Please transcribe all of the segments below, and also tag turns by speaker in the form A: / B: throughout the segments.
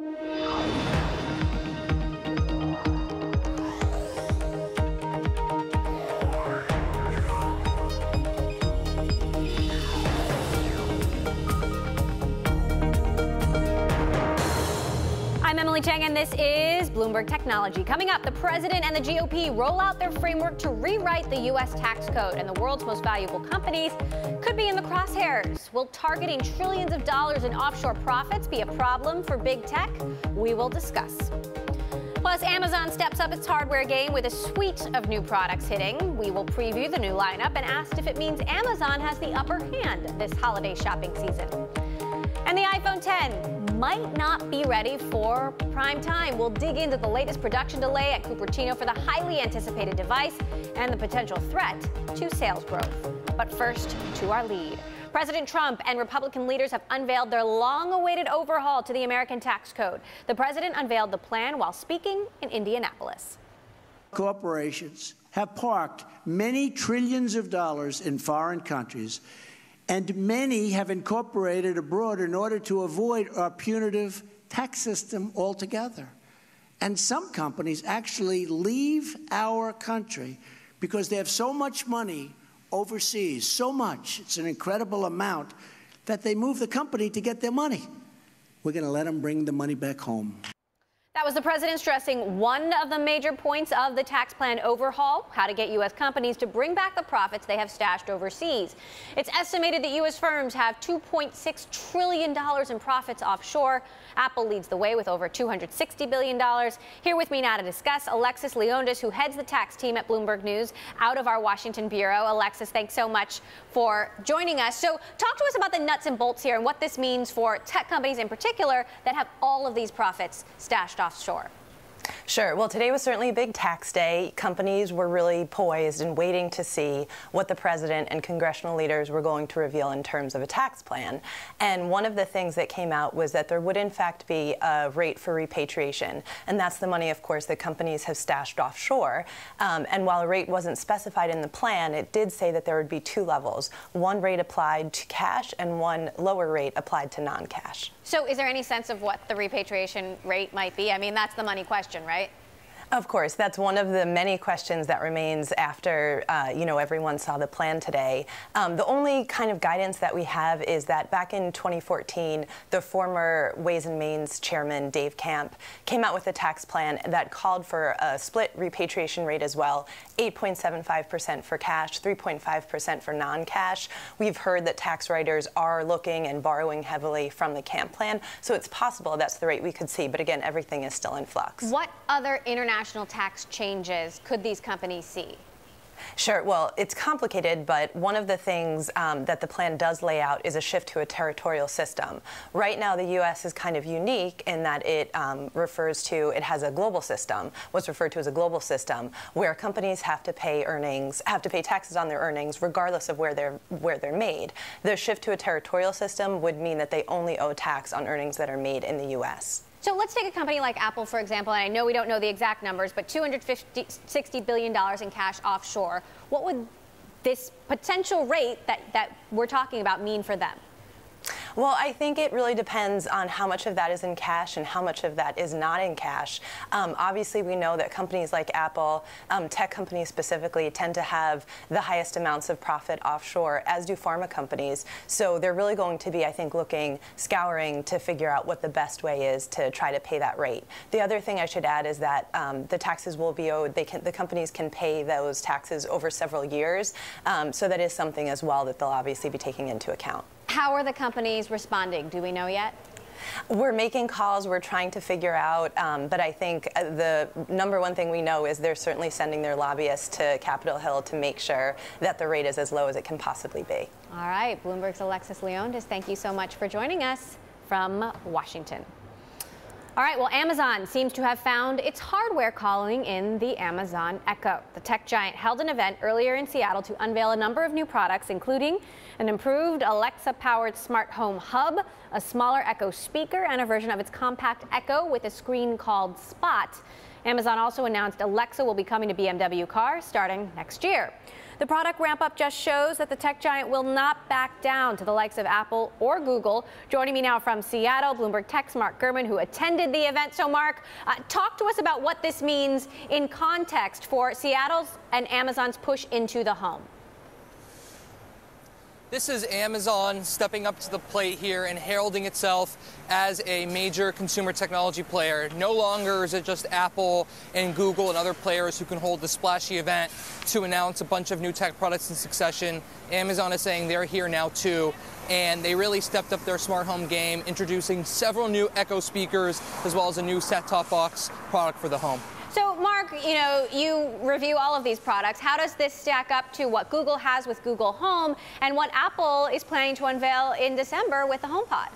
A: I'm Emily Chang, and this is Bloomberg Technology. Coming up, the president and the GOP roll out their framework to rewrite the U.S. tax code, and the world's most valuable companies could be in the crosshairs. Will targeting trillions of dollars in offshore profits be a problem for big tech? We will discuss. Plus, Amazon steps up its hardware game with a suite of new products hitting. We will preview the new lineup and asked if it means Amazon has the upper hand this holiday shopping season. And the iPhone 10 might not be ready for prime time. We'll dig into the latest production delay at Cupertino for the highly anticipated device and the potential threat to sales growth. But first, to our lead. President Trump and Republican leaders have unveiled their long-awaited overhaul to the American tax code. The president unveiled the plan while speaking in Indianapolis.
B: Corporations have parked many trillions of dollars in foreign countries, and many have incorporated abroad in order to avoid our punitive tax system altogether. And some companies actually leave our country because they have so much money overseas, so much, it's an incredible amount, that they move the company to get their money. We're going to let them bring the money back home.
A: That was the president stressing one of the major points of the tax plan overhaul, how to get U.S. companies to bring back the profits they have stashed overseas. It's estimated that U.S. firms have $2.6 trillion in profits offshore. Apple leads the way with over $260 billion. Here with me now to discuss, Alexis Leondis, who heads the tax team at Bloomberg News out of our Washington bureau. Alexis, thanks so much for joining us. So talk to us about the nuts and bolts here and what this means for tech companies in particular that have all of these profits stashed offshore.
C: Sure. Well, today was certainly a big tax day. Companies were really poised and waiting to see what the president and congressional leaders were going to reveal in terms of a tax plan. And one of the things that came out was that there would, in fact, be a rate for repatriation. And that's the money, of course, that companies have stashed offshore. And while a rate wasn't specified in the plan, it did say that there would be two levels. One rate applied to cash and one lower rate applied to non-cash.
A: So is there any sense of what the repatriation rate might be? I mean, that's the money question, right?
C: Of course, that's one of the many questions that remains after, everyone saw the plan today. The only kind of guidance that we have is that back in 2014, the former Ways and Means chairman, Dave Camp, came out with a tax plan that called for a split repatriation rate as well, 8.75% for cash, 3.5% for non-cash. We've heard that tax writers are looking and borrowing heavily from the Camp plan, so it's possible that's the rate we could see. But again, everything is still in flux.
A: What other international tax changes could these companies see?
C: Sure. Well, it's complicated, but one of the things that the plan does lay out is a shift to a territorial system. Right now, the U.S. is kind of unique in that it it has a global system, what's referred to as a global system, where companies have to pay taxes on their earnings regardless of where they're made. The shift to a territorial system would mean that they only owe tax on earnings that are made in the U.S.
A: So let's take a company like Apple, for example, and I know we don't know the exact numbers, but $260 billion in cash offshore. What would this potential rate that we're talking about mean for them?
C: Well, I think it really depends on how much of that is in cash and how much of that is not in cash. Obviously, we know that companies like Apple, tech companies specifically, tend to have the highest amounts of profit offshore, as do pharma companies. So they're really going to be, I think, scouring to figure out what the best way is to try to pay that rate. The other thing I should add is that the taxes will be owed. The companies can pay those taxes over several years. So that is something as well that they'll obviously be taking into account.
A: How are the companies responding? Do we know yet?
C: We're making calls. We're trying to figure out. But I think the number one thing we know is they're certainly sending their lobbyists to Capitol Hill to make sure that the rate is as low as it can possibly be.
A: All right. Bloomberg's Alexis Leondis, thank you so much for joining us from Washington. All right, well, Amazon seems to have found its hardware calling in the Amazon Echo. The tech giant held an event earlier in Seattle to unveil a number of new products, including an improved Alexa-powered smart home hub, a smaller Echo speaker, and a version of its compact Echo with a screen called Spot. Amazon also announced Alexa will be coming to BMW cars starting next year. The product ramp-up just shows that the tech giant will not back down to the likes of Apple or Google. Joining me now from Seattle, Bloomberg Tech's Mark Gurman, who attended the event. So, Mark, talk to us about what this means in context for Seattle's and Amazon's push into the home.
D: This is Amazon stepping up to the plate here and heralding itself as a major consumer technology player. No longer is it just Apple and Google and other players who can hold the splashy event to announce a bunch of new tech products in succession. Amazon is saying they're here now too, and they really stepped up their smart home game, introducing several new Echo speakers as well as a new set-top box product for the home.
A: So, Mark, you review all of these products. How does this stack up to what Google has with Google Home and what Apple is planning to unveil in December with the HomePod?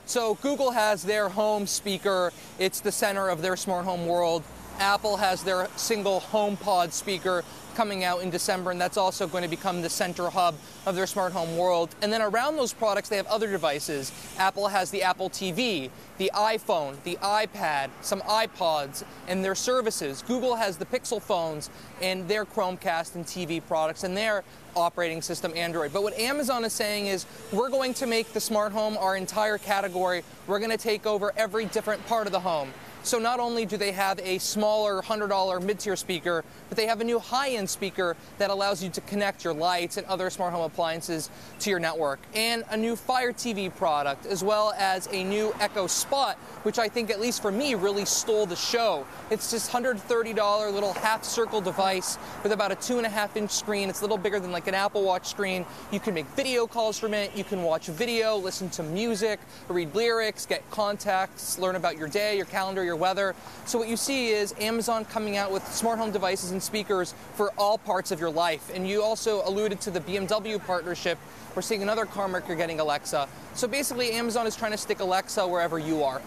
D: So Google has their home speaker. It's the center of their smart home world. Apple has their single HomePod speaker coming out in December, and that's also going to become the center hub of their smart home world. And then around those products, they have other devices. Apple has the Apple TV, the iPhone, the iPad, some iPods, and their services. Google has the Pixel phones and their Chromecast and TV products and their operating system, Android. But what Amazon is saying is, we're going to make the smart home our entire category. We're going to take over every different part of the home. So not only do they have a smaller $100 mid-tier speaker, but they have a new high-end speaker that allows you to connect your lights and other smart home appliances to your network, and a new Fire TV product, as well as a new Echo Spot, which I think, at least for me, really stole the show. It's this $130 little half-circle device with about a 2.5-inch screen. It's a little bigger than like an Apple Watch screen. You can make video calls from it. You can watch video, listen to music, read lyrics, get contacts, learn about your day, your calendar, your weather. So what you see is Amazon coming out with smart home devices and speakers for all parts of your life. And you also alluded to the BMW partnership. We're seeing another car maker getting Alexa. So basically, Amazon is trying to stick Alexa wherever you are.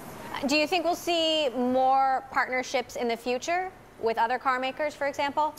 A: Do you think we'll see more partnerships in the future with other car makers, for example?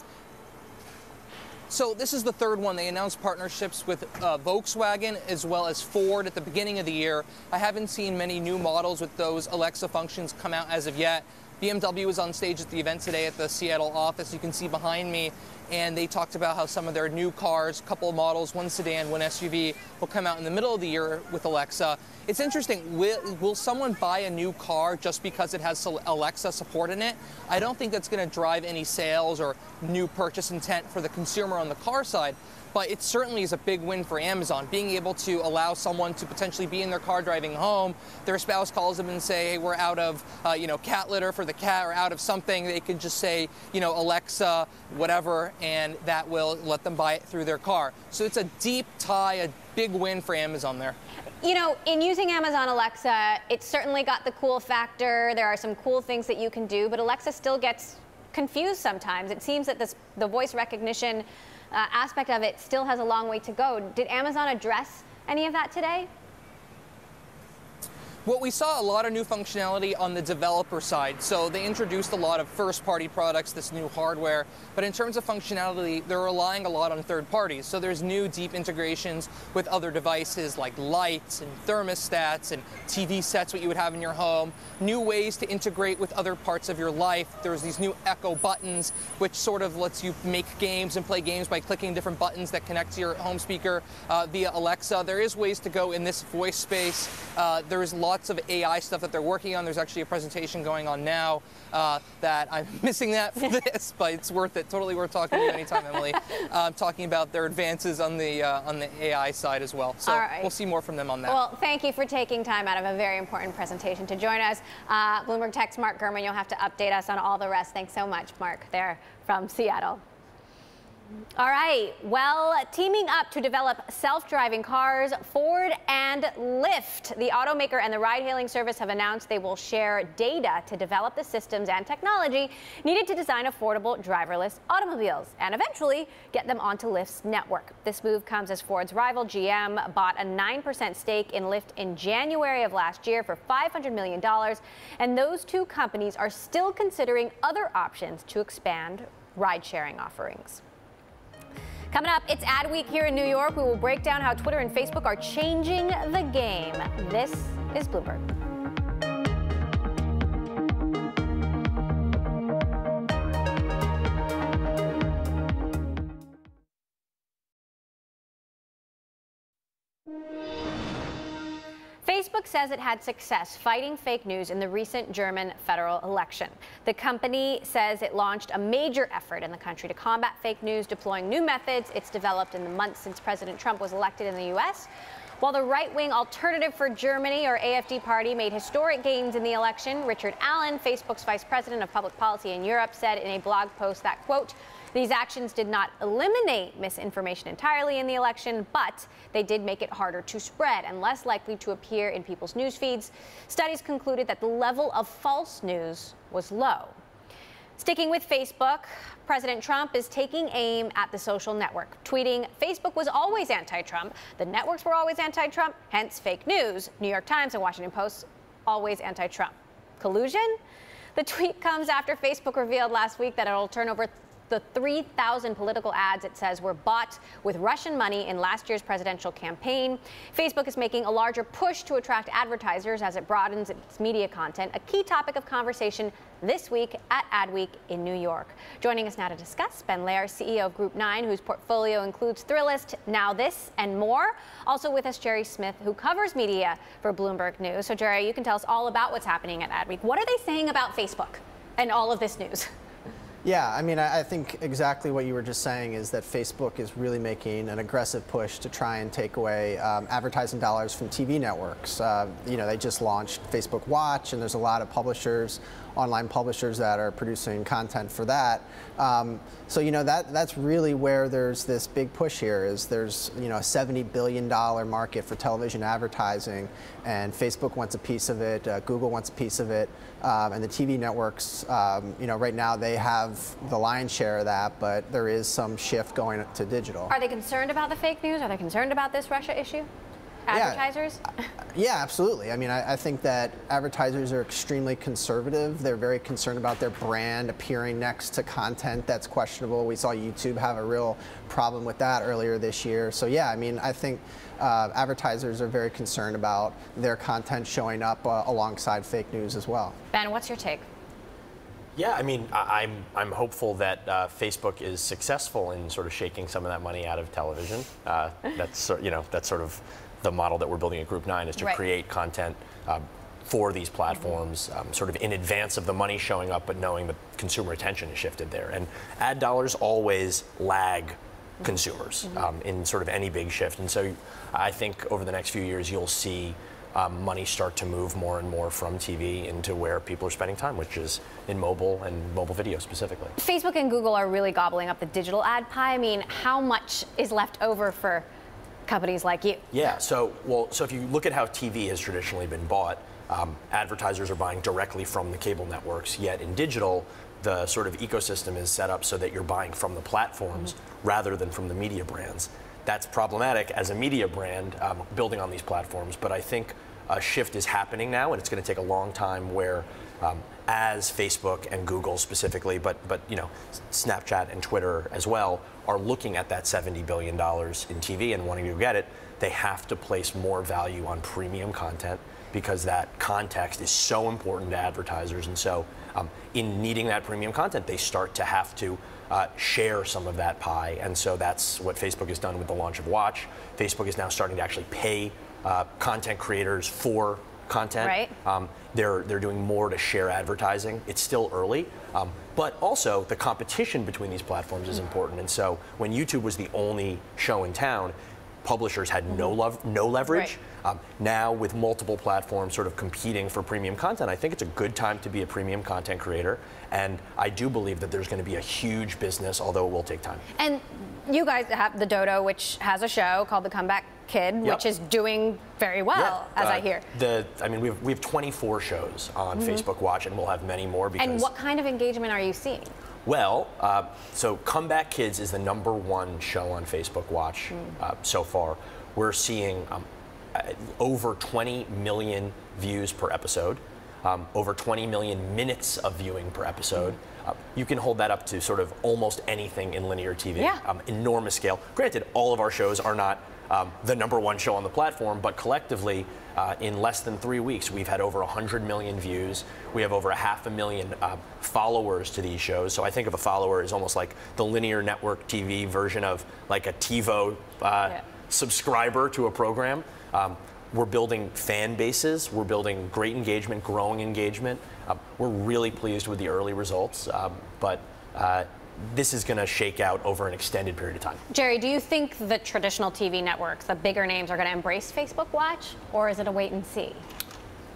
D: So this is the third one. They announced partnerships with Volkswagen as well as Ford at the beginning of the year. I haven't seen many new models with those Alexa functions come out as of yet. BMW was on stage at the event today at the Seattle office. You can see behind me, and they talked about how some of their new cars, a couple of models, one sedan, one SUV, will come out in the middle of the year with Alexa. It's interesting. Will someone buy a new car just because it has Alexa support in it? I don't think that's going to drive any sales or new purchase intent for the consumer on the car side. But it certainly is a big win for Amazon, being able to allow someone to potentially be in their car driving home. Their spouse calls them and say, hey, we're out of cat litter for the cat, or out of something. They can just say, Alexa, whatever, and that will let them buy it through their car. So it's a deep tie, a big win for Amazon there.
A: In using Amazon Alexa, it's certainly got the cool factor. There are some cool things that you can do, but Alexa still gets confused sometimes. It seems that the voice recognition aspect of it still has a long way to go. Did Amazon address any of that today?
D: Well, we saw a lot of new functionality on the developer side. So they introduced a lot of first-party products, this new hardware. But in terms of functionality, they're relying a lot on third parties. So there's new deep integrations with other devices like lights and thermostats and TV sets, what you would have in your home. New ways to integrate with other parts of your life. There's these new Echo buttons, which sort of lets you make games and play games by clicking different buttons that connect to your home speaker via Alexa. There is ways to go in this voice space. There is lots of AI stuff that they're working on. There's actually a presentation going on now that I'm missing that for this, but it's worth it. Totally worth talking to you anytime, Emily. Talking about their advances on the AI side as well. So we'll see more from them on that.
A: Well, thank you for taking time out of a very important presentation to join us. Bloomberg Tech's Mark Gurman, you'll have to update us on all the rest. Thanks so much, Mark, there from Seattle. All right, well, teaming up to develop self-driving cars, Ford and Lyft, the automaker and the ride-hailing service, have announced they will share data to develop the systems and technology needed to design affordable driverless automobiles and eventually get them onto Lyft's network. This move comes as Ford's rival GM bought a 9% stake in Lyft in January of last year for $500 million, and those two companies are still considering other options to expand ride-sharing offerings. Coming up, it's Ad Week here in New York. We will break down how Twitter and Facebook are changing the game. This is Bloomberg. says it had success fighting fake news in the recent German federal election. The company says it launched a major effort in the country to combat fake news, deploying new methods it's developed in the months since President Trump was elected in the U.S. While the right-wing Alternative for Germany, or AfD party, made historic gains in the election, Richard Allen, Facebook's vice president of public policy in Europe, said in a blog post that, quote, these actions did not eliminate misinformation entirely in the election, but they did make it harder to spread and less likely to appear in people's news feeds. Studies concluded that the level of false news was low. Sticking with Facebook, President Trump is taking aim at the social network, tweeting, Facebook was always anti-Trump. The networks were always anti-Trump, hence fake news. New York Times and Washington Post, always anti-Trump. Collusion? The tweet comes after Facebook revealed last week that it'll turn over the 3,000 political ads it says were bought with Russian money in last year's presidential campaign. Facebook is making a larger push to attract advertisers as it broadens its media content, a key topic of conversation this week at Adweek in New York. Joining us now to discuss, Ben Lair, CEO of Group 9, whose portfolio includes Thrillist, Now This, and more. Also with us, Jerry Smith, who covers media for Bloomberg News. So, Jerry, you can tell us all about what's happening at Adweek. What are they saying about Facebook and all of this news?
E: Yeah, I mean, I think exactly what you were just saying is that Facebook is really making an aggressive push to try and take away advertising dollars from TV networks. You know, they just launched Facebook Watch, and there's a lot of publishers, online publishers that are producing content for that. So, you know, that's really where there's this big push here is there's, you know, a $70 billion market for television advertising, and Facebook wants a piece of it, Google wants a piece of it, and the TV networks, you know, right now they have the lion's share of that, but there is some shift going to digital.
A: Are they concerned about the fake news? Are they concerned about this Russia issue? Advertisers?
E: Yeah, absolutely. I mean, I think that advertisers are extremely conservative. They're very concerned about their brand appearing next to content that's questionable. We saw YouTube have a real problem with that earlier this year. So yeah, I mean, I think advertisers are very concerned about their content showing up alongside fake news as well.
A: Ben, what's your take?
F: Yeah, I mean, I'm hopeful that Facebook is successful in sort of shaking some of that money out of television. That's, you know, that's sort of the model that we're building at Group 9 is to create content for these platforms, sort of in advance of the money showing up, but knowing that consumer attention has shifted there. And ad dollars always lag consumers in sort of any big shift. And so I think over the next few years, you'll see money start to move more and more from TV into where people are spending time, which is in mobile and mobile video specifically.
A: Facebook and Google are really gobbling up the digital ad pie. I mean, how much is left over for companies like you?
F: Yeah, so if you look at how TV has traditionally been bought, advertisers are buying directly from the cable networks, yet in digital, the sort of ecosystem is set up so that you're buying from the platforms rather than from the media brands. That's problematic as a media brand building on these platforms, but I think a shift is happening now, and it's going to take a long time where as Facebook and Google specifically, but you know, Snapchat and Twitter as well, are looking at that $70 billion in TV and wanting to get it, they have to place more value on premium content because that context is so important to advertisers. And so in needing that premium content, they start to have to share some of that pie. And so that's what Facebook has done with the launch of Watch. Facebook is now starting to actually pay content creators for content.
A: Right.
F: They're doing more to share advertising. It's still early, but also the competition between these platforms is important. And so when YouTube was the only show in town, publishers had no leverage.
A: Right.
F: Now with multiple platforms sort of competing for premium content, I think it's a good time to be a premium content creator. And I do believe that there's going to be a huge business, although it will take time.
A: And you guys have the Dodo, which has a show called The Comeback Kid, which is doing very well, as I hear.
F: I mean, we have 24 shows on Facebook Watch, and we'll have many more. Because
A: and what kind of engagement are you seeing?
F: Well, so Comeback Kids is the #1 show on Facebook Watch so far. We're seeing over 20 million views per episode, over 20 million minutes of viewing per episode. You can hold that up to sort of almost anything in linear TV.
A: Yeah.
F: Enormous scale. Granted, all of our shows are not the #1 show on the platform, but collectively, in less than 3 weeks, we've had over 100 million views. We have over 500,000 followers to these shows. So I think of a follower as almost like the linear network TV version of like a TiVo subscriber to a program. we're building fan bases, we're building great engagement, growing engagement. We're really pleased with the early results, but this is going to shake out over an extended period of time.
A: Jerry, do you think the traditional TV networks, the bigger names, are going to embrace Facebook Watch, or is it a wait and see?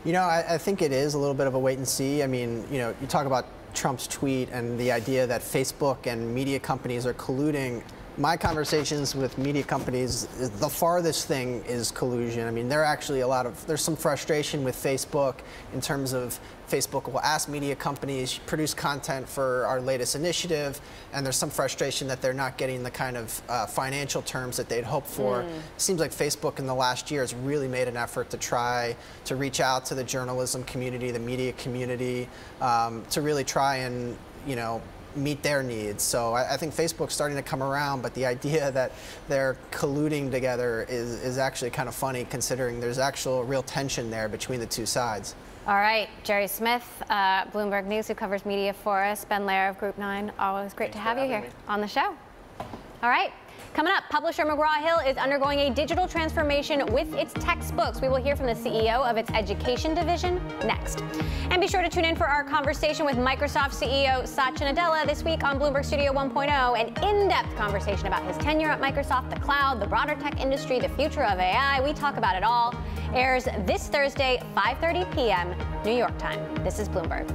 E: You know, I think it is a little bit of a wait and see. I mean, you know, you talk about Trump's tweet and the idea that Facebook and media companies are colluding. My conversations with media companies, the farthest thing is collusion. I mean, there's some frustration with Facebook in terms of Facebook will ask media companies, produce content for our latest initiative, and there's some frustration that they're not getting the kind of financial terms that they'd hoped for. It seems like Facebook in the last year has really made an effort to try to reach out to the journalism community, the media community, to really try and, you know, meet their needs. So I think Facebook's starting to come around, but the idea that they're colluding together is actually kind of funny, considering there's actual real tension there between the two sides.
A: All right, Jerry Smith, Bloomberg News, who covers media for us, Ben Lair of Group 9, always great to have you here on the show. All right. Coming up, publisher McGraw-Hill is undergoing a digital transformation with its textbooks. We will hear from the CEO of its education division next. And be sure to tune in for our conversation with Microsoft CEO Satya Nadella this week on Bloomberg Studio 1.0, an in-depth conversation about his tenure at Microsoft, the cloud, the broader tech industry, the future of AI. We talk about it all. Airs this Thursday, 5:30 p.m. New York time. This is Bloomberg.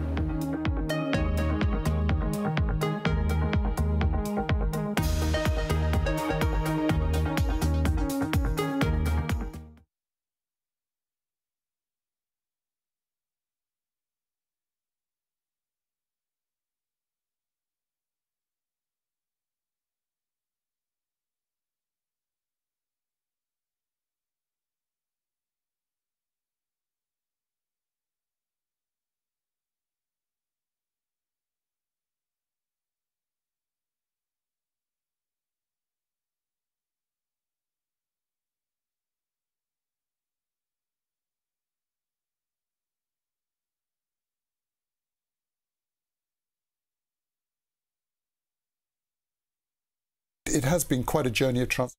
G: It has been quite a journey of transformation.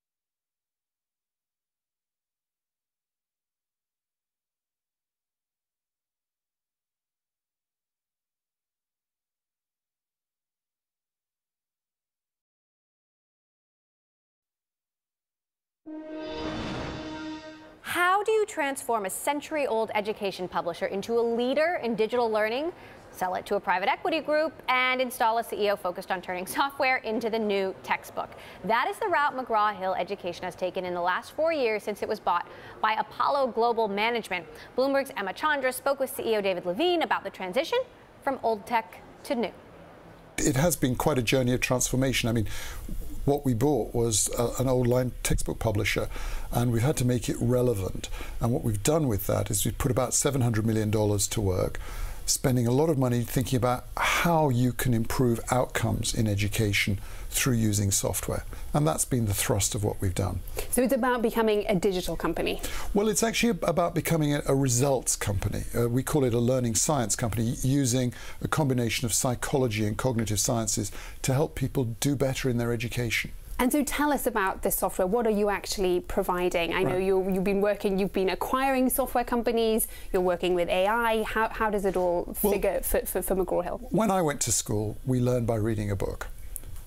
A: How do you transform a century-old education publisher into a leader in digital learning, sell it to a private equity group, and install a CEO focused on turning software into the new textbook? That is the route McGraw-Hill Education has taken in the last 4 years since it was bought by Apollo Global Management. Bloomberg's Emma Chandra spoke with CEO David Levine about the transition from old tech to new.
G: It has been quite a journey of transformation. I mean, what we bought was an old line textbook publisher, and we've had to make it relevant. And what we've done with that is we've put about $700 million to work, spending a lot of money thinking about how you can improve outcomes in education through using software. And that's been the thrust of what we've done.
H: So it's about becoming a digital company?
G: Well, it's actually about becoming a results company. We call it a learning science company, using a combination of psychology and cognitive sciences to help people do better in their education.
H: And so tell us about this software. What are you actually providing? I know you've been acquiring software companies, you're working with AI. How does it all figure for McGraw-Hill?
G: When I went to school, we learned by reading a book.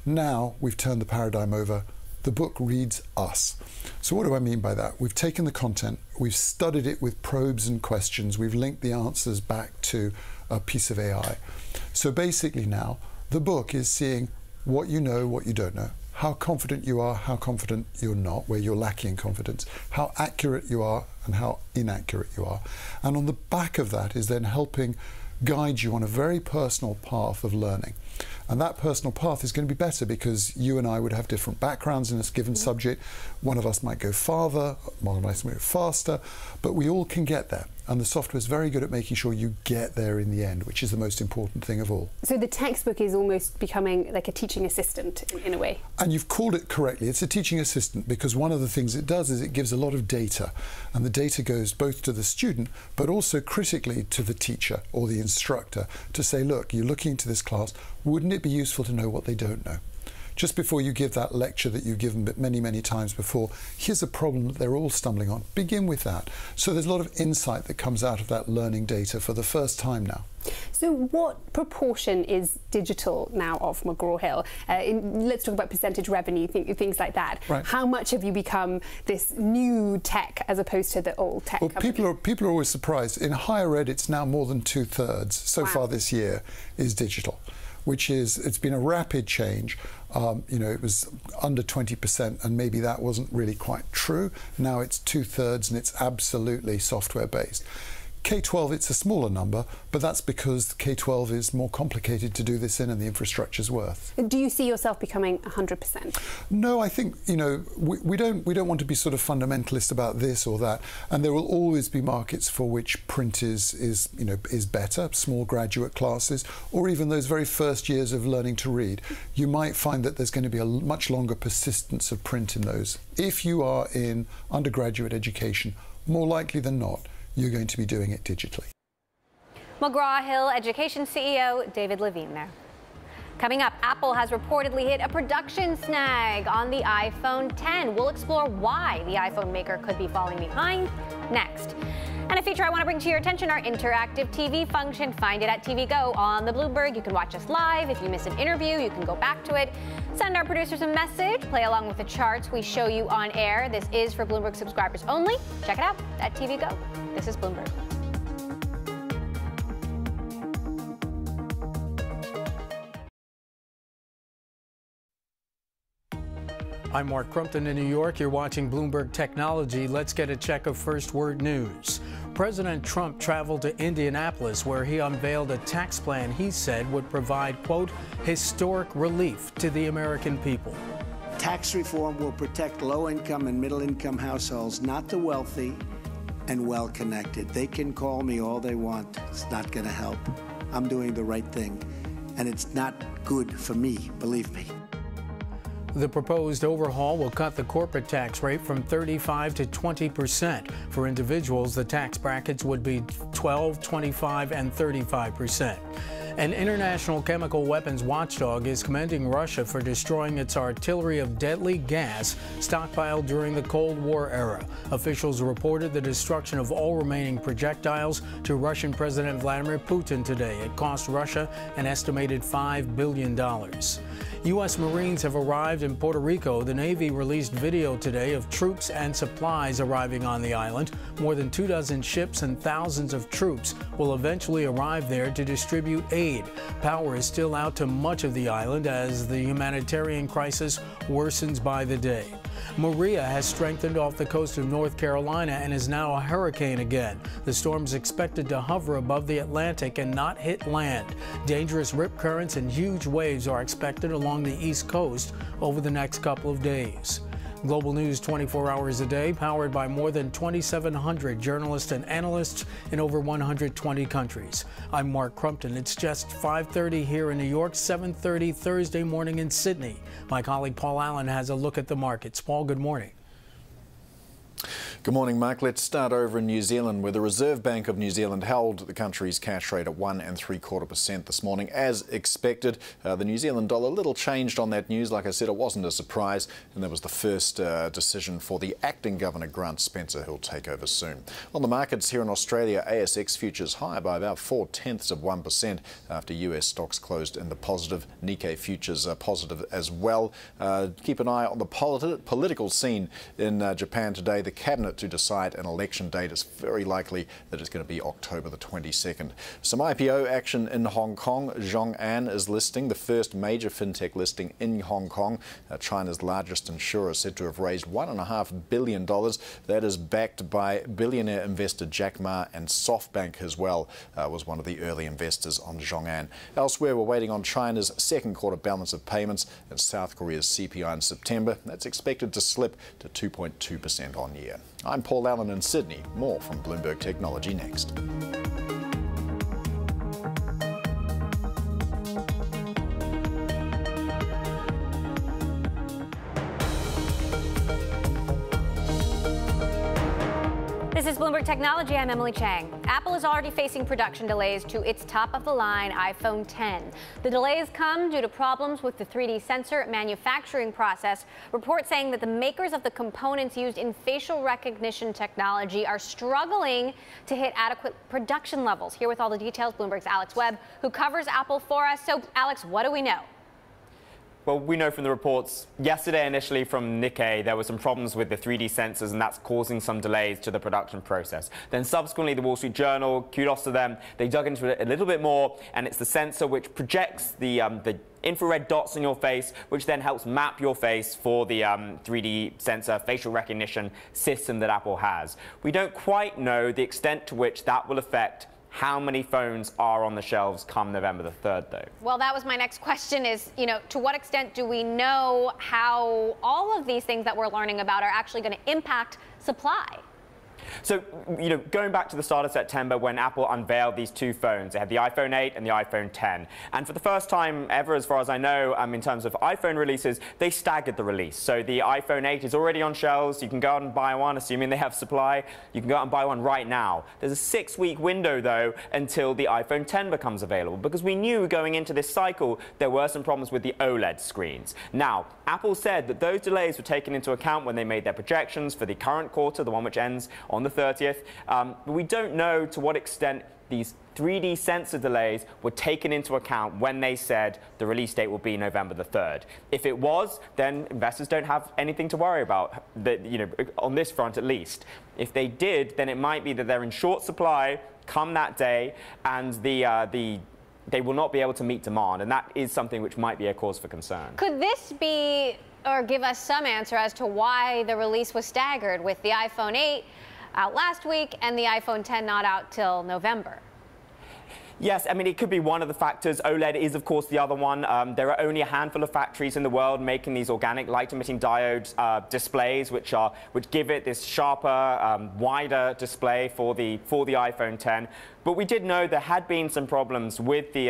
G: Now we've turned the paradigm over. The book reads us. So what do I mean by that? We've taken the content, we've studied it with probes and questions, we've linked the answers back to a piece of AI. So basically now, the book is seeing what you know, what you don't know, how confident you are, how confident you're not, where you're lacking confidence, how accurate you are and how inaccurate you are. And on the back of that is then helping guide you on a very personal path of learning. And that personal path is going to be better because you and I would have different backgrounds in a given subject. One of us might go farther, one of us might go faster, but we all can get there. And the software is very good at making sure you get there in the end, which is the most important thing of all.
H: So the textbook is almost becoming like a teaching assistant in a way. And
G: you've called it correctly. It's a teaching assistant because one of the things it does is it gives a lot of data. And the data goes both to the student, but also critically to the teacher or the instructor to say, look, you're looking into this class. Wouldn't it be useful to know what they don't know? just before you give that lecture that you've given many, many times before, here's a problem that they're all stumbling on. Begin with that. So there's a lot of insight that comes out of that learning data for the first time now.
H: So what proportion is digital now of McGraw-Hill? Let's talk about percentage revenue, things like that.
G: Right.
H: How much have you become this new tech as opposed to the old tech company?
G: People are always surprised. In higher ed, it's now more than 2/3 so far this year is digital, which is, it's been a rapid change. You know, it was under 20%, and maybe that wasn't really quite true. Now it's 2/3, and it's absolutely software based. K-12, it's a smaller number, but that's because K-12 is more complicated to do this in, and the infrastructure's worth.
H: Do you see yourself becoming 100%?
G: No, I think, you know, we don't want to be sort of fundamentalist about this or that, and there will always be markets for which print is better, small graduate classes, or even those very first years of learning to read. You might find that there's going to be a much longer persistence of print in those. If you are in undergraduate education, more likely than not, you're going to be doing it digitally.
A: McGraw-Hill Education CEO David Levine there. Coming up, Apple has reportedly hit a production snag on the iPhone X. We'll explore why the iPhone maker could be falling behind next. And a feature I want to bring to your attention, our interactive TV function. Find it at TV Go on the Bloomberg. You can watch us live. If you miss an interview, you can go back to it. Send our producers a message. Play along with the charts we show you on air. This is for Bloomberg subscribers only. Check it out at TV Go. This is Bloomberg.
I: I'm Mark Crumpton in New York. You're watching Bloomberg Technology. Let's get a check of First Word News. President Trump traveled to Indianapolis, where he unveiled a tax plan he said would provide, quote, historic relief to the American people.
B: Tax reform will protect low-income and middle-income households, not the wealthy and well-connected. They can call me all they want. It's not going to help. I'm doing the right thing, and it's not good for me, believe me.
I: The proposed overhaul will cut the corporate tax rate from 35% to 20%. For individuals, the tax brackets would be 12%, 25%, and 35%. An international chemical weapons watchdog is commending Russia for destroying its artillery of deadly gas stockpiled during the Cold War era. Officials reported the destruction of all remaining projectiles to Russian President Vladimir Putin today. It cost Russia an estimated $5 billion. U.S. Marines have arrived in Puerto Rico. The Navy released video today of troops and supplies arriving on the island. More than 24 ships and thousands of troops will eventually arrive there to distribute aid. Power is still out to much of the island as the humanitarian crisis worsens by the day. Maria has strengthened off the coast of North Carolina and is now a hurricane again. The storm is expected to hover above the Atlantic and not hit land. Dangerous rip currents and huge waves are expected along the East Coast over the next couple of days. Global news 24 hours a day, powered by more than 2,700 journalists and analysts in over 120 countries. I'm Mark Crumpton. It's just 5:30 here in New York, 7:30 Thursday morning in Sydney. My colleague Paul Allen has a look at the markets. Paul, good morning.
J: Good morning, Mark. Let's start over in New Zealand, where the Reserve Bank of New Zealand held the country's cash rate at 1.75% this morning, as expected. The New Zealand dollar, little changed on that news. Like I said, it wasn't a surprise, and that was the first decision for the acting governor, Grant Spencer, who'll take over soon. On the markets here in Australia, ASX futures higher by about 0.4% after US stocks closed in the positive. Nikkei futures are positive as well. Keep an eye on the political scene in Japan today. The cabinet to decide an election date. It's very likely that it's going to be October the 22nd. Some IPO action in Hong Kong. ZhongAn is listing, the first major fintech listing in Hong Kong. China's largest insurer, said to have raised $1.5 billion. That is backed by billionaire investor Jack Ma, and SoftBank as well was one of the early investors on ZhongAn. Elsewhere, we're waiting on China's second quarter balance of payments and South Korea's CPI in September. That's expected to slip to 2.2% on year. I'm Paul Allen in Sydney. More from Bloomberg Technology next.
A: This This is Bloomberg Technology. I'm Emily Chang. Apple is already facing production delays to its top-of-the-line iPhone 10. The delays come due to problems with the 3D sensor manufacturing process. Reports saying that the makers of the components used in facial recognition technology are struggling to hit adequate production levels. Here with all the details, Bloomberg's Alex Webb, who covers Apple for us. So, Alex, what do we know?
K: Well, we know from the reports yesterday initially from Nikkei there were some problems with the 3D sensors and that's causing some delays to the production process. Then subsequently the Wall Street Journal, kudos to them, they dug into it a little bit more and it's the sensor which projects the infrared dots on your face, which then helps map your face for the 3D sensor facial recognition system that Apple has. We don't quite know the extent to which that will affect how many phones are on the shelves come November the 3rd, though? Well,
A: that was my next question is, to what extent do we know how all of these things that we're learning about are actually going to impact supply?
K: So, going back to the start of September when Apple unveiled these two phones, they had the iPhone 8 and the iPhone 10. And for the first time ever, as far as I know, in terms of iPhone releases, they staggered the release. So the iPhone 8 is already on shelves. You can go out and buy one, assuming they have supply. You can go out and buy one right now. There's a 6-week window, though, until the iPhone 10 becomes available, because we knew going into this cycle there were some problems with the OLED screens. Now, Apple said that those delays were taken into account when they made their projections for the current quarter, the one which ends on the 30th. But we don't know to what extent these 3D sensor delays were taken into account when they said the release date will be November the 3rd. If it was, then investors don't have anything to worry about, on this front at least. If they did, then it might be that they're in short supply come that day, and they will not be able to meet demand, and that is something which might be a cause for concern.
A: Could this be, or give us some answer as to why the release was staggered with the iPhone 8 out last week and the iPhone 10 not out till November?
K: Yes, I mean, it could be one of the factors. OLED is, of course, the other one. There are only a handful of factories in the world making these organic light-emitting diode displays, which give it this sharper, wider display for the iPhone 10. But we did know there had been some problems with the,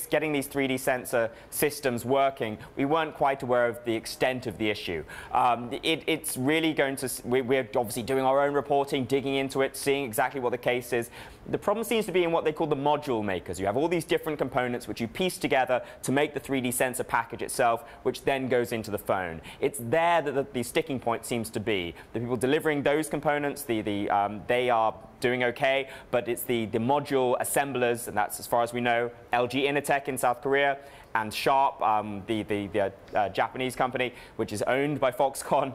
K: getting these 3D sensor systems working. We weren't quite aware of the extent of the issue. It's really going to, we're obviously doing our own reporting, digging into it, seeing exactly what the case is. The problem seems to be in what they call the module makers. You have all these different components which you piece together to make the 3D sensor package itself, which then goes into the phone. It's there that the sticking point seems to be. The people delivering those components, they are doing okay, but it's the module assemblers, and that's as far as we know, LG Innotek in South Korea, and Sharp, the Japanese company, which is owned by Foxconn.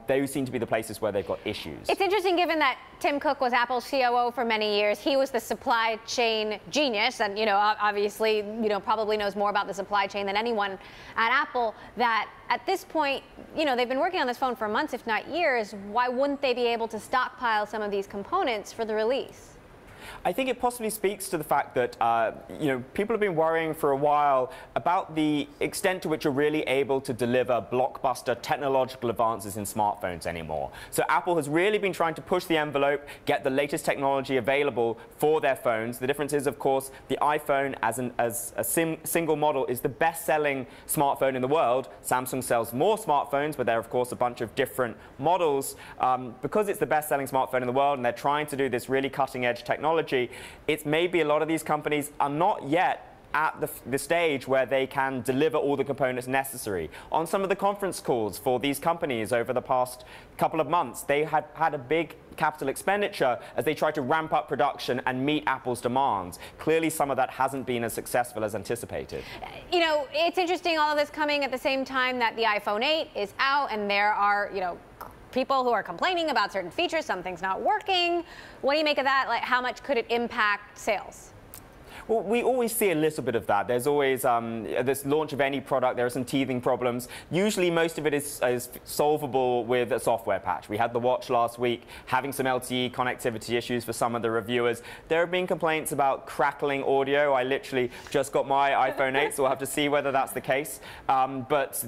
K: Those seem to be the places where they've got issues.
A: It's interesting given that Tim Cook was Apple's COO for many years. He was the supply chain genius and, obviously, probably knows more about the supply chain than anyone at Apple, that at this point, they've been working on this phone for months, if not years. Why wouldn't they be able to stockpile some of these components for the release?
K: I think it possibly speaks to the fact that, people have been worrying for a while about the extent to which you're really able to deliver blockbuster technological advances in smartphones anymore. So Apple has really been trying to push the envelope, get the latest technology available for their phones. The difference is, of course, the iPhone as a single model is the best-selling smartphone in the world. Samsung sells more smartphones, but there are, of course, a bunch of different models. Because it's the best-selling smartphone in the world and they're trying to do this really cutting-edge technology, it's maybe a lot of these companies are not yet at the stage where they can deliver all the components necessary. On some of the conference calls for these companies over the past couple of months, they had a big capital expenditure as they try to ramp up production and meet Apple's demands. Clearly, some of that hasn't been as successful as anticipated.
A: It's interesting, all of this coming at the same time that the iPhone 8 is out and there are, people who are complaining about certain features, something's not working. What do you make of that? Like, how much could it impact sales?
K: Well, we always see a little bit of that. There's always this launch of any product, there are some teething problems. Usually most of it is solvable with a software patch. We had the watch last week having some LTE connectivity issues for some of the reviewers. There have been complaints about crackling audio. I literally just got my iPhone 8, so we'll have to see whether that's the case. But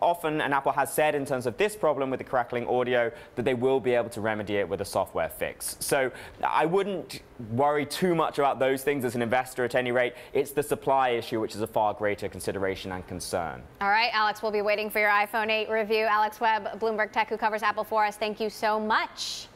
K: often, and Apple has said in terms of this problem with the crackling audio, that they will be able to remedy it with a software fix. So I wouldn't worry too much about those things as an investor at any rate. It's the supply issue which is a far greater consideration and concern.
A: All right, Alex, we'll be waiting for your iPhone 8 review. Alex Webb, Bloomberg Tech, who covers Apple for us, thank you so much.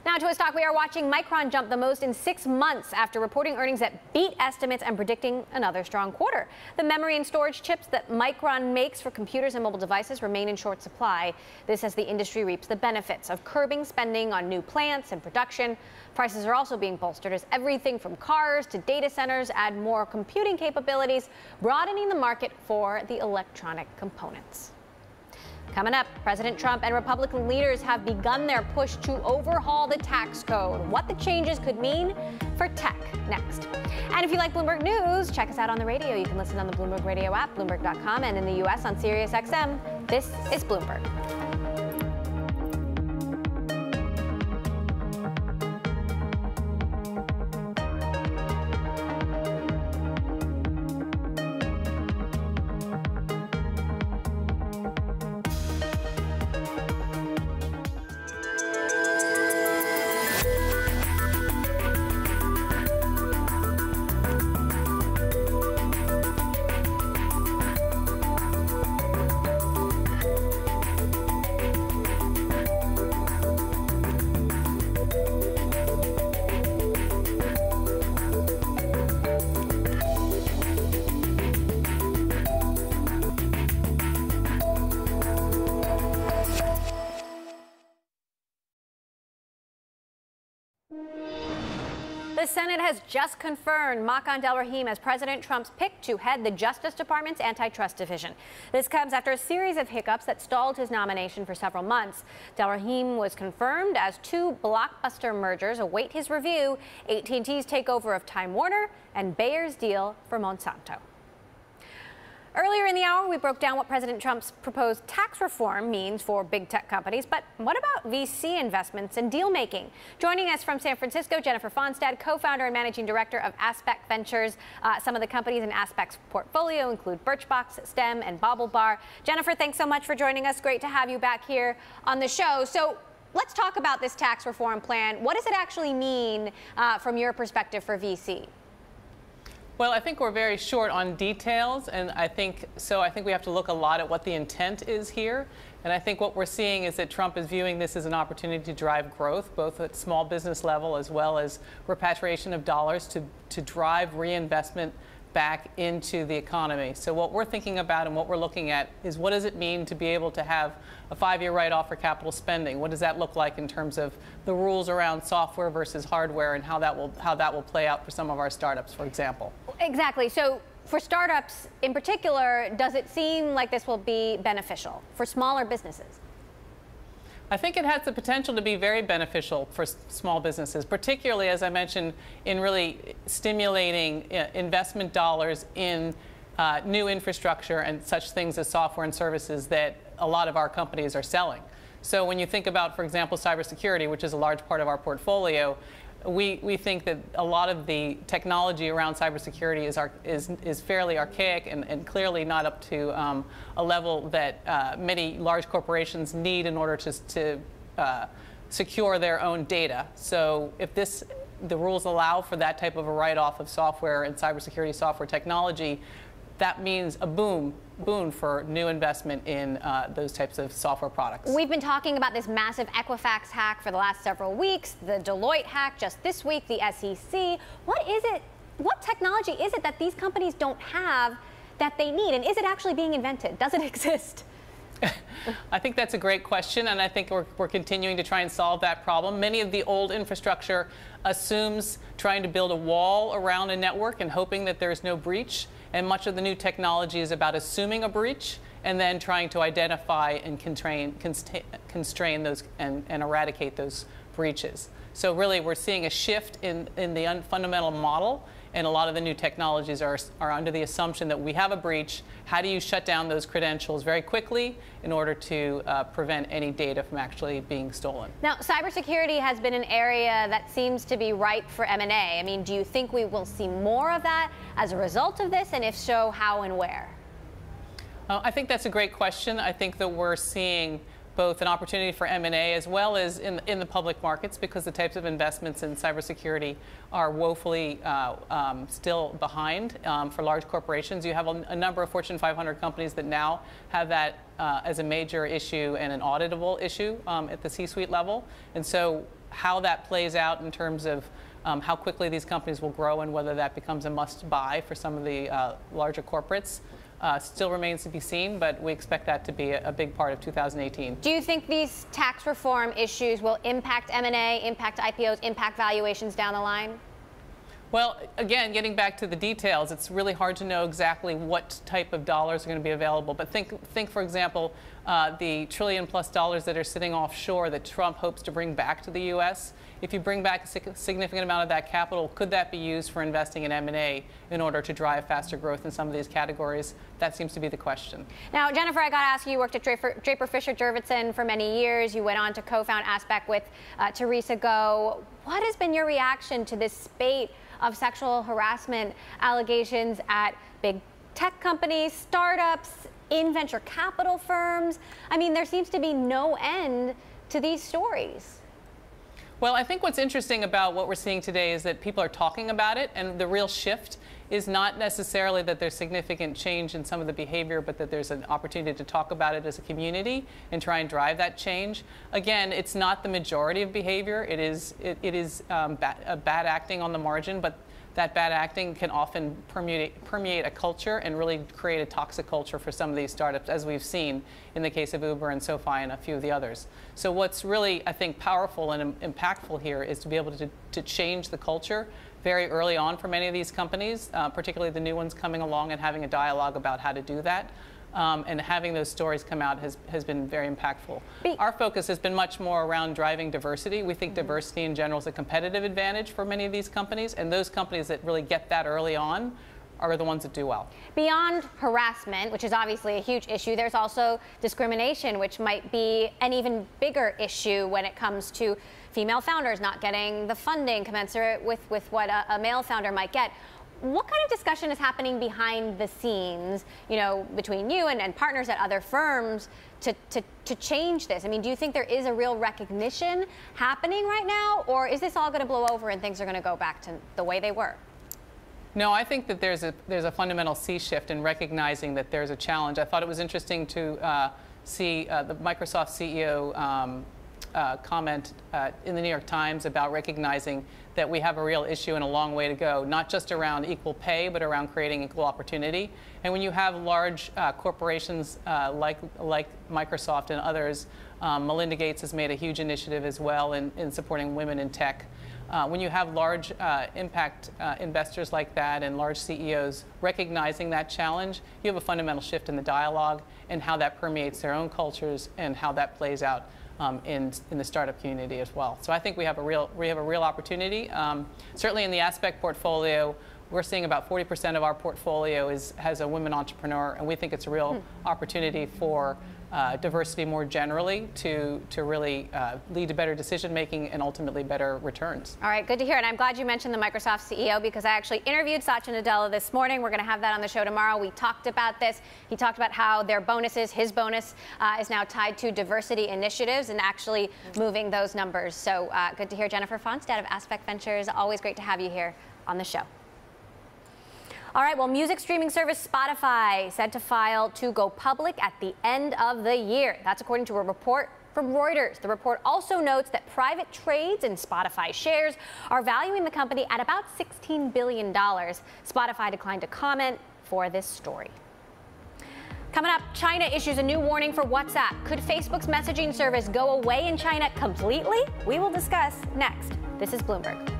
A: Now to a stock we are watching. Micron jump the most in 6 months after reporting earnings that beat estimates and predicting another strong quarter. The memory and storage chips that Micron makes for computers and mobile devices remain in short supply. This as the industry reaps the benefits of curbing spending on new plants and production. Prices are also being bolstered as everything from cars to data centers add more computing capabilities, broadening the market for the electronic components. Coming up, President Trump and Republican leaders have begun their push to overhaul the tax code. What the changes could mean for tech next. And if you like Bloomberg News, check us out on the radio. You can listen on the Bloomberg Radio app, Bloomberg.com, and in the U.S. on Sirius XM. This is Bloomberg. The Senate has just confirmed Makan Delrahim as President Trump's pick to head the Justice Department's antitrust division. This comes after a series of hiccups that stalled his nomination for several months. Delrahim was confirmed as 2 blockbuster mergers await his review: AT&T's takeover of Time Warner and Bayer's deal for Monsanto. Earlier in the hour, we broke down what President Trump's proposed tax reform means for big tech companies. But what about VC investments and deal making? Joining us from San Francisco, Jennifer Fonstad, co-founder and managing director of Aspect Ventures. Some of the companies in Aspect's portfolio include Birchbox, STEM, and BaubleBar. Jennifer, thanks so much for joining us. Great to have you back here on the show. So let's talk about this tax reform plan. What does it actually mean from your perspective for VC?
L: Well, I think we're very short on details, and I think we have to look a lot at what the intent is here. And I think what we're seeing is that Trump is viewing this as an opportunity to drive growth, both at small business level as well as repatriation of dollars to drive reinvestment back into the economy. So what we're thinking about and what we're looking at is, what does it mean to be able to have a 5-year write-off for capital spending? What does that look like in terms of the rules around software versus hardware, and how that will play out for some of our startups, for example?
A: Exactly. So for startups in particular, does it seem like this will be beneficial for smaller businesses?
L: I think it has the potential to be very beneficial for small businesses, particularly, as I mentioned, in really stimulating investment dollars in new infrastructure and such things as software and services that a lot of our companies are selling. So when you think about, for example, cybersecurity, which is a large part of our portfolio, we think that a lot of the technology around cybersecurity is fairly archaic and clearly not up to a level that many large corporations need in order to secure their own data. So if the rules allow for that type of a write-off of software and cybersecurity software technology, that means a boon for new investment in those types of software products.
A: We've been talking about this massive Equifax hack for the last several weeks, the Deloitte hack just this week, the SEC. What technology is it that these companies don't have that they need? And is it actually being invented? Does it exist?
L: I think that's a great question, and I think we're continuing to try and solve that problem. Many of the old infrastructure assumes trying to build a wall around a network and hoping that there's no breach. And much of the new technology is about assuming a breach and then trying to identify and constrain those and eradicate those breaches. So really, we're seeing a shift in the fundamental model, and a lot of the new technologies are under the assumption that we have a breach. How do you shut down those credentials very quickly in order to prevent any data from actually being stolen?
A: Now, cybersecurity has been an area that seems to be ripe for M&A. I mean, do you think we will see more of that as a result of this? And if so, how and where?
L: I think that's a great question. I think that we're seeing both an opportunity for M&A as well as in the public markets, because the types of investments in cybersecurity are woefully still behind for large corporations. You have a number of Fortune 500 companies that now have that as a major issue and an auditable issue at the C-suite level. And so how that plays out in terms of how quickly these companies will grow and whether that becomes a must-buy for some of the larger corporates still remains to be seen, but we expect that to be a big part of 2018.
A: Do you think these tax reform issues will impact M&A, impact IPOs, impact valuations down the line?
L: Well, again, getting back to the details, it's really hard to know exactly what type of dollars are going to be available. But think for example, the $1 trillion+ that are sitting offshore that Trump hopes to bring back to the U.S. If you bring back a significant amount of that capital, could that be used for investing in M&A in order to drive faster growth in some of these categories? That seems to be the question.
A: Now, Jennifer, I got to ask you, worked at Draper Fisher Jurvetson for many years. You went on to co-found Aspect with Teresa Go. What has been your reaction to this spate of sexual harassment allegations at big tech companies, startups, in venture capital firms? I mean, there seems to be no end to these stories.
L: Well, I think what's interesting about what we're seeing today is that people are talking about it, and the real shift is not necessarily that there's significant change in some of the behavior, but that there's an opportunity to talk about it as a community and try and drive that change. Again, it's not the majority of behavior. It is bad acting on the margin, but that bad acting can often permeate a culture and really create a toxic culture for some of these startups, as we've seen in the case of Uber and SoFi and a few of the others. So what's really, I think, powerful and impactful here is to be able to change the culture very early on for many of these companies, particularly the new ones coming along, and having a dialogue about how to do that. And having those stories come out has been very impactful. Our focus has been much more around driving diversity. We think diversity in general is a competitive advantage for many of these companies, and those companies that really get that early on are the ones that do well.
A: Beyond harassment, which is obviously a huge issue, there's also discrimination, which might be an even bigger issue when it comes to female founders not getting the funding commensurate with what a male founder might get. What kind of discussion is happening behind the scenes, you know, between you and partners at other firms to change this? I mean, do you think there is a real recognition happening right now, or is this all going to blow over and things are going to go back to the way they were?
L: No, I think that there's a fundamental sea shift in recognizing that there's a challenge. I thought it was interesting to see the Microsoft CEO comment in the New York Times about recognizing that we have a real issue and a long way to go, not just around equal pay, but around creating equal opportunity. And when you have large corporations like Microsoft and others, Melinda Gates has made a huge initiative as well in supporting women in tech. When you have large impact investors like that and large CEOs recognizing that challenge, you have a fundamental shift in the dialogue and how that permeates their own cultures and how that plays out in the startup community as well. So I think we have a real opportunity. Certainly in the Aspect portfolio, we're seeing about 40% of our portfolio has a women entrepreneur, and we think it's a real opportunity for diversity more generally to really lead to better decision making and ultimately better returns.
A: All right, good to hear. And I'm glad you mentioned the Microsoft CEO, because I actually interviewed Satya Nadella this morning. We're going to have that on the show tomorrow. We talked about this. He talked about how their bonuses, his bonus, is now tied to diversity initiatives and actually moving those numbers. So good to hear. Jennifer Fonstad of Aspect Ventures. Always great to have you here on the show. All right, well, music streaming service Spotify said to file to go public at the end of the year. That's according to a report from Reuters. The report also notes that private trades in Spotify shares are valuing the company at about $16 billion. Spotify declined to comment for this story. Coming up, China issues a new warning for WhatsApp. Could Facebook's messaging service go away in China completely? We will discuss next. This is Bloomberg.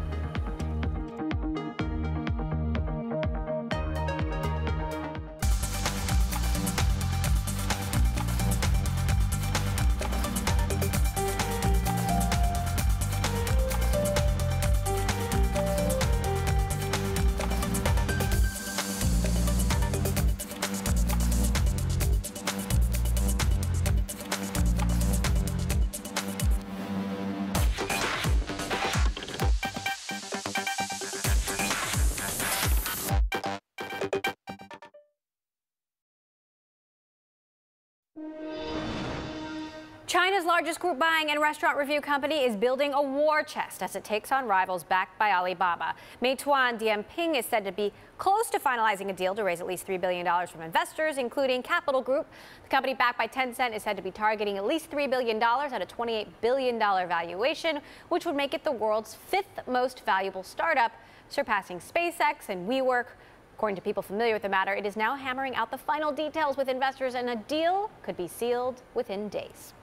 A: China's largest group buying and restaurant review company is building a war chest as it takes on rivals backed by Alibaba. Meituan Dianping is said to be close to finalizing a deal to raise at least $3 billion from investors, including Capital Group. The company backed by Tencent is said to be targeting at least $3 billion at a $28 billion valuation, which would make it the world's fifth most valuable startup, surpassing SpaceX and WeWork. According to people familiar with the matter, it is now hammering out the final details with investors, and a deal could be sealed within days.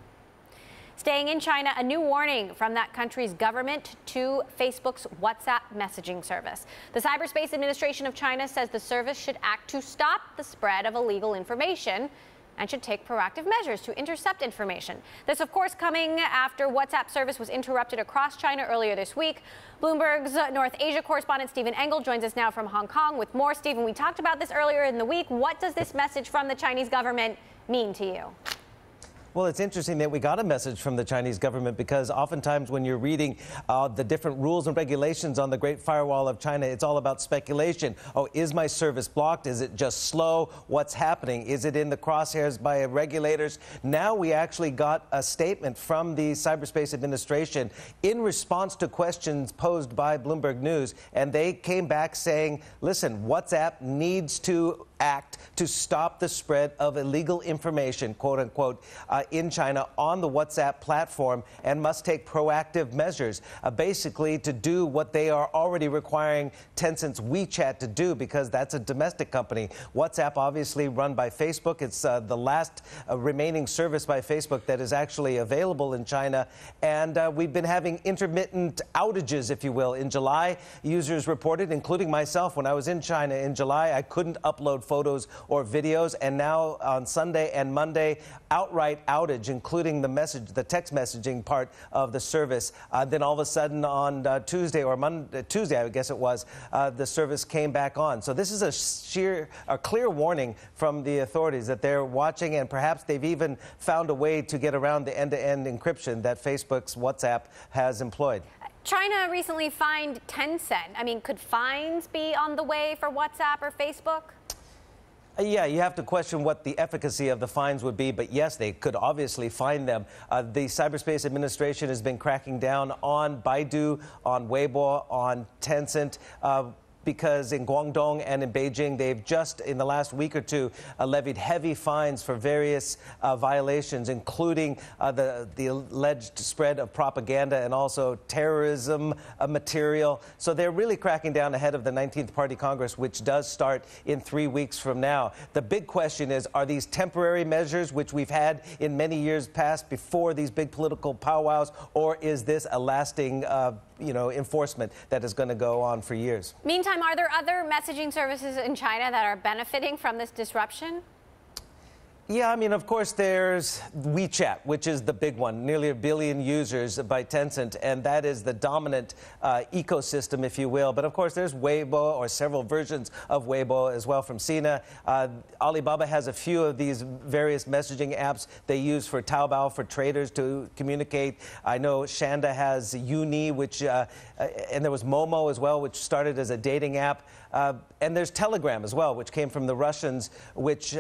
A: Staying in China, a new warning from that country's government to Facebook's WhatsApp messaging service. The Cyberspace Administration of China says the service should act to stop the spread of illegal information and should take proactive measures to intercept information. This, of course, coming after WhatsApp service was interrupted across China earlier this week. Bloomberg's North Asia correspondent Stephen Engel joins us now from Hong Kong with more. Stephen, we talked about this earlier in the week. What does this message from the Chinese government mean to you?
M: Well, it's interesting that we got a message from the Chinese government, because oftentimes when you're reading the different rules and regulations on the Great Firewall of China, it's all about speculation. Oh, is my service blocked? Is it just slow? What's happening? Is it in the crosshairs by regulators? Now we actually got a statement from the Cyberspace Administration in response to questions posed by Bloomberg News, and they came back saying, listen, WhatsApp needs to act to stop the spread of illegal information, quote unquote, in China on the WhatsApp platform, and must take proactive measures, basically to do what they are already requiring Tencent's WeChat to do, because that's a domestic company. WhatsApp, obviously run by Facebook. It's the last remaining service by Facebook that is actually available in China. And we've been having intermittent outages, if you will. In July, users reported, including myself, when I was in China in July, I couldn't upload photos or videos. And now on Sunday and Monday, outright outage, including the text messaging part of the service. Then all of a sudden on Tuesday, I guess it was, the service came back on. So this is a clear warning from the authorities that they're watching, and perhaps they've even found a way to get around the end-to-end encryption that Facebook's WhatsApp has employed.
A: China recently fined Tencent. I mean, could fines be on the way for WhatsApp or Facebook?
M: Yeah, you have to question what the efficacy of the fines would be, but yes, they could obviously fine them. The Cyberspace Administration has been cracking down on Baidu, on Weibo, on Tencent, because in Guangdong and in Beijing, they've just, in the last week or two, levied heavy fines for various violations, including the alleged spread of propaganda and also terrorism material. So they're really cracking down ahead of the 19th Party Congress, which does start in 3 weeks from now. The big question is, are these temporary measures, which we've had in many years past before these big political powwows, or is this a lasting enforcement that is going to go on for years?
A: Meantime, are there other messaging services in China that are benefiting from this disruption?
M: Yeah, I mean, of course, there's WeChat, which is the big one, nearly 1 billion users by Tencent, and that is the dominant ecosystem, if you will. But of course, there's Weibo, or several versions of Weibo as well from Sina. Alibaba has a few of these various messaging apps they use for Taobao, for traders to communicate. I know Shanda has Uni, which, and there was Momo as well, which started as a dating app. And there's Telegram as well, which came from the Russians, which,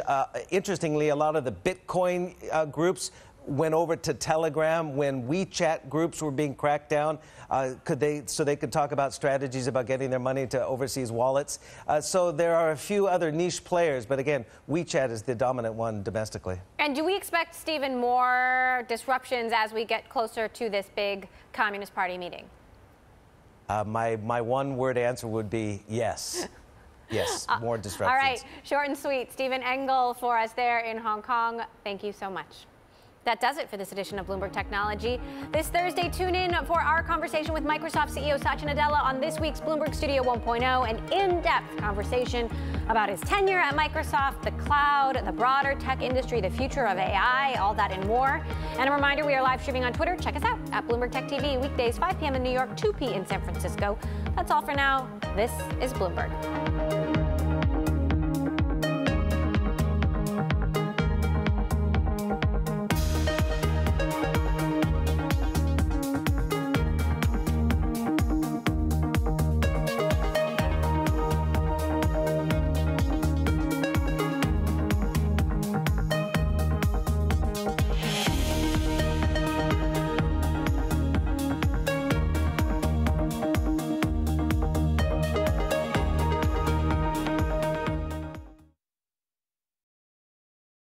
M: interestingly, a lot of the Bitcoin groups went over to Telegram when WeChat groups were being cracked down, so they could talk about strategies about getting their money to overseas wallets. So there are a few other niche players, but again, WeChat is the dominant one domestically. And
A: do we expect, Stephen, more disruptions as we get closer to this big Communist Party meeting?
M: My one-word answer would be yes. Yes, more disruptions.
A: All right, short and sweet. Stephen Engel for us there in Hong Kong. Thank you so much. That does it for this edition of Bloomberg Technology. This Thursday, tune in for our conversation with Microsoft CEO Satya Nadella on this week's Bloomberg Studio 1.0, an in-depth conversation about his tenure at Microsoft, the cloud, the broader tech industry, the future of AI, all that and more. And a reminder, we are live streaming on Twitter. Check us out at Bloomberg Tech TV, weekdays 5 p.m. in New York, 2 p.m. in San Francisco. That's all for now. This is Bloomberg.